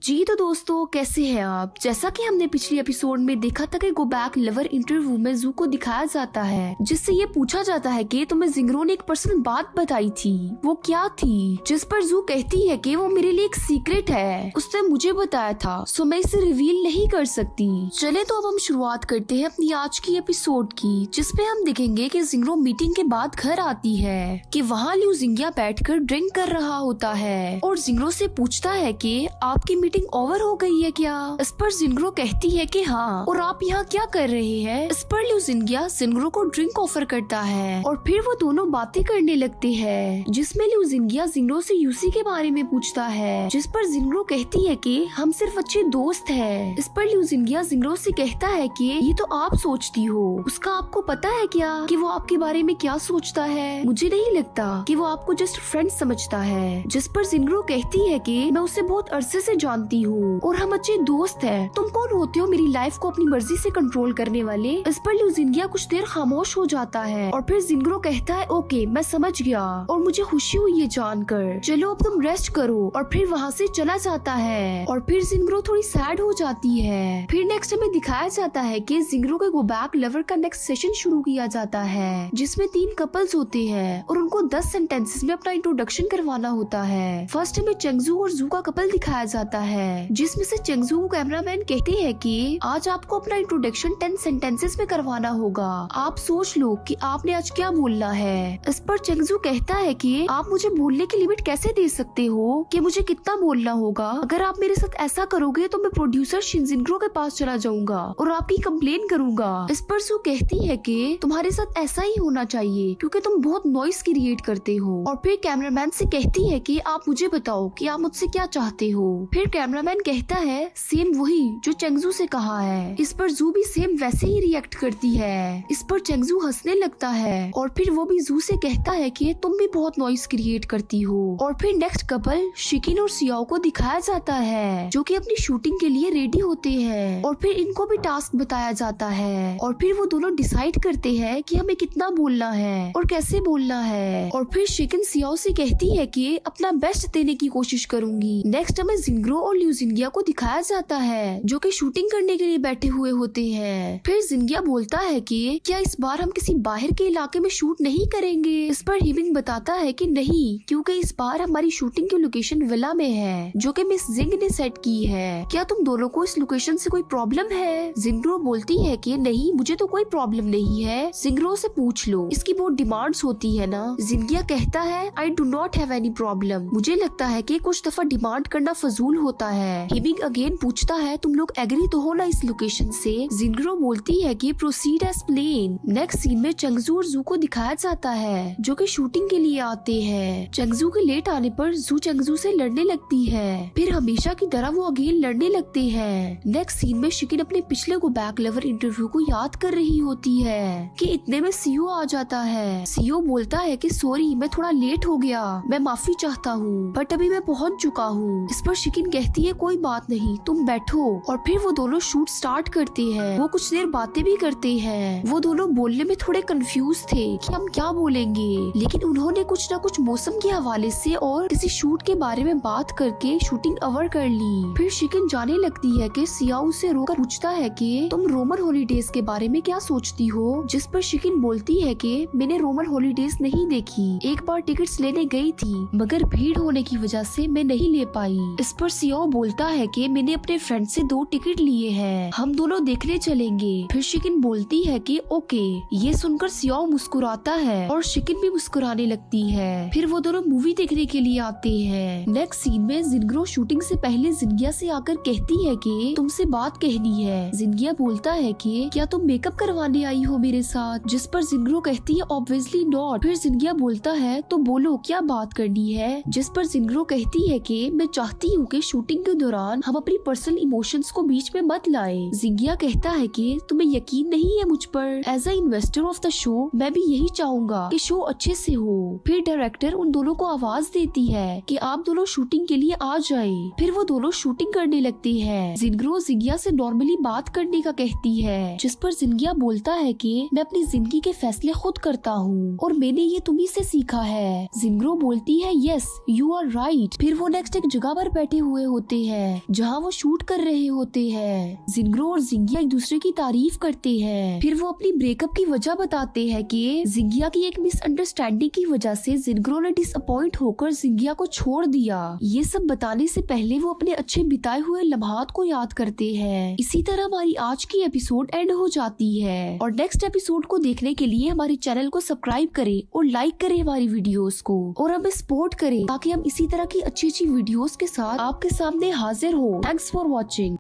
जी तो दोस्तों, कैसे हैं आप। जैसा कि हमने पिछले एपिसोड में देखा था कि गो बैक लवर इंटरव्यू में जू को दिखाया जाता है, जिससे ये पूछा जाता है कि तुम्हें जिंगरो ने एक पर्सनल बात बताई थी, वो क्या थी। जिस पर जू कहती है कि वो मेरे लिए एक सीक्रेट है, उसने मुझे बताया था, सो मैं इसे रिवील नहीं कर सकती। चले तो अब हम शुरुआत करते हैं अपनी आज की एपिसोड की, जिसमें हम देखेंगे कि जिंगरो मीटिंग के बाद घर आती है कि वहाँ ल्यू जिंगिया बैठकर ड्रिंक कर रहा होता है और जिंगरो से पूछता है कि आपकी मीटिंग ओवर हो गई है क्या। इस पर जिंगरो कहती है कि हाँ, और आप यहाँ क्या कर रहे हैं। इस पर ल्यू जिंगिया जिंगरो को ड्रिंक ऑफर करता है और फिर वो दोनों बातें करने लगते हैं, जिसमें ल्यू जिंगिया जिंगरो से यूसी के बारे में पूछता है, जिस पर जिंगरो कहती है कि हम सिर्फ अच्छे दोस्त हैं। इस पर ल्यू जिंगिया जिंगरो से कहता है कि ये तो आप सोचती हो, उसका आपको पता है क्या कि वो आपके बारे में क्या सोचता है। मुझे नहीं लगता कि वो आपको जस्ट फ्रेंड समझता है। जिस पर जिंगरो कहती है कि मैं उसे बहुत अरसे से जानती हूँ और हम अच्छे दोस्त हैं। तुम कौन होते हो मेरी लाइफ को अपनी मर्जी से कंट्रोल करने वाले। इस पर ल्यू जिंगिया कुछ देर खामोश हो जाता है और फिर जिंगरो कहता है ओके मैं समझ गया और मुझे खुशी हुई ये जानकर, चलो अब तुम रेस्ट करो। और फिर वहाँ से चला जाता है और फिर जिंगरो थोड़ी सैड हो जाती है। फिर नेक्स्ट हमें दिखाया जाता है कि जिंगरो के गो बैक लवर का नेक्स्ट सेशन शुरू किया जाता है, जिसमें 3 कपल्स होते हैं और उनको 10 सेंटेंसेस में अपना इंट्रोडक्शन करवाना होता है। फर्स्ट हमें चेंगजू और जू का कपल दिखाया जाता है, जिसमें से चेंगजू को कैमरामैन कहते हैं कि आज आपको अपना इंट्रोडक्शन 10 सेंटेंसेस में करवाना होगा, आप सोच लो कि आपने आज क्या बोलना है। इस पर चेंगजू कहता है कि आप मुझे बोलने की लिमिट कैसे दे सकते हो कि मुझे कितना बोलना होगा। अगर आप मेरे साथ ऐसा करोगे तो मैं प्रोड्यूसर शिनजिंगरो के पास चला जाऊंगा और आपकी कंप्लेन करूंगा। इस पर जू कहती है कि तुम्हारे साथ ऐसा ही होना चाहिए क्योंकि तुम बहुत नॉइस क्रिएट करते हो। और फिर कैमरामैन से कहती है कि आप मुझे बताओ कि आप मुझसे क्या चाहते हो। फिर कैमरामैन कहता है सेम वही जो चेंगजू से कहा है। इस पर जू भी सेम वैसे ही रिएक्ट करती है। इस पर चेंगजू हंसने लगता है और फिर वो भी जू से कहता है कि तुम भी बहुत नॉइस क्रिएट करती हो। और फिर नेक्स्ट कपल शिकिन और सियाओ को दिखाया जाता है, जो कि अपनी शूटिंग के लिए रेडी होते हैं और फिर इनको भी टास्क बताया जाता है और फिर वो दोनों डिसाइड करते हैं कि हमें कितना बोलना है और कैसे बोलना है। और फिर शिकिन सियाओ से कहती है कि अपना बेस्ट देने की कोशिश करूंगी। नेक्स्ट हमें जिंगरो और ल्यू जिंगिया को दिखाया जाता है, जो कि शूटिंग करने के लिए बैठे हुए होते हैं। फिर जिंगिया बोलता है कि क्या इस बार हम किसी बाहर के इलाके में शूट नहीं करेंगे। इस पर हिबिंग बताता है कि नहीं, क्योंकि इस बार हमारी शूटिंग की लोकेशन विला में है, जो कि मिस जिंग ने सेट की है। क्या तुम दोनों को इस लोकेशन से कोई प्रॉब्लम है। जिंगरो बोलती है कि नहीं, मुझे तो कोई प्रॉब्लम नहीं है, जिंगरो से पूछ लो, इसकी बहुत डिमांड्स होती है ना। जिंगिया कहता है I do not have any problem, मुझे लगता है कि कुछ दफा डिमांड करना फजूल होता है। हिबिंग अगेन पूछता है तुम लोग एग्री तो हो ना इस लोकेशन से। जिंगरो बोलती है कि proceed as plan. Next scene में चेंगजू और जू को दिखाया जाता है, जो कि शूटिंग के लिए आते हैं। चेंगजू के लेट आने पर जू चेंगजू से लड़ने लगती है, फिर हमेशा की तरह वो अगेन लड़ने लगते हैं। नेक्स्ट सीन में शिकिन अपने पिछले गो बैक लवर इंटरव्यू को याद कर रही होती है कि इतने में सीओ आ जाता है। सीओ बोलता है कि सॉरी मैं थोड़ा लेट हो गया, मैं माफी चाहता हूँ, बट अभी मैं पहुँच चुका हूँ। इस पर शिकिन कहती है कोई बात नहीं, तुम बैठो। और फिर वो दोनों शूट स्टार्ट करते हैं। वो कुछ देर बातें भी करते हैं। वो दोनों बोलने में थोड़े कंफ्यूज थे कि हम क्या बोलेंगे, लेकिन उन्होंने कुछ न कुछ मौसम के हवाले से और किसी शूट के बारे में बात करके शूटिंग ओवर कर ली। फिर शिकिन जाने लगती है कि सियाओ से रोकर पूछता है कि तुम रोमन हॉलीडेज के बारे में क्या सोचती हो। जिस पर शिकिन बोलती है कि मैंने रोमन हॉलीडेज नहीं देखी, एक बार टिकट्स लेने गई थी मगर भीड़ होने की वजह से मैं नहीं ले पाई। इस पर सियाओ बोलता है कि मैंने अपने फ्रेंड से 2 टिकट लिए हैं, हम दोनों देखने चलेंगे। फिर शिकिन बोलती है कि ओके। ये सुनकर सियाओ मुस्कुराता है और शिकिन भी मुस्कुराने लगती है। फिर वो दोनों मूवी देखने के लिए आते हैं। नेक्स्ट सीन में जिंगरो शूटिंग से पहले जिंगिया से आकर कहती है कि तुमसे बात कहनी है। जिंगिया बोलता है कि क्या तुम मेकअप करवाने आई हो मेरे साथ। जिस पर जिंगरो कहती है ऑब्वियसली नॉट। फिर जिंगिया बोलता है तो बोलो क्या बात करनी है। जिस पर जिंगरो कहती है कि मैं चाहती हूँ कि शूटिंग के दौरान हम अपनी पर्सनल इमोशंस को बीच में मत लाएं। जिंगिया कहता है कि तुम्हें यकीन नहीं है मुझ पर, as a investor of the show मैं भी यही चाहूंगा कि शो अच्छे से हो। फिर डायरेक्टर उन दोनों को आवाज देती है कि आप दोनों शूटिंग के लिए आ जाए। फिर वो दोनों शूटिंग करने लगती है। जिंगरो जिंगिया से नॉर्मली बात करने का कहती है, जिस पर जिंगिया बोलता है कि मैं अपनी जिंदगी के फैसले खुद करता हूँ और मैंने ये तुम्ही से सीखा है। जिंगरो बोलती है यस यू आर राइट। फिर वो नेक्स्ट एक जगह पर बैठे हुए होते हैं जहाँ वो शूट कर रहे होते हैं। जिंगरो और जिंगिया एक दूसरे की तारीफ करते हैं। फिर वो अपनी ब्रेकअप की वजह बताते हैं कि जिंगिया की एक मिसअंडरस्टैंडिंग की वजह से जिंगरो ने डिसअपॉइंट होकर जिंगिया को छोड़ दिया। ये सब बताने से पहले वो अपने अच्छे बिताए हुए लम्हात को याद करते हैं। इसी तरह हमारी आज की एपिसोड एंड हो जाती है और नेक्स्ट एपिसोड को देखने के लिए हमारे चैनल को सब्सक्राइब करें और लाइक करें हमारी वीडियोस को और हमें सपोर्ट करें ताकि हम इसी तरह की अच्छी अच्छी वीडियोस के साथ आपके सामने हाजिर हो। Thanks for watching.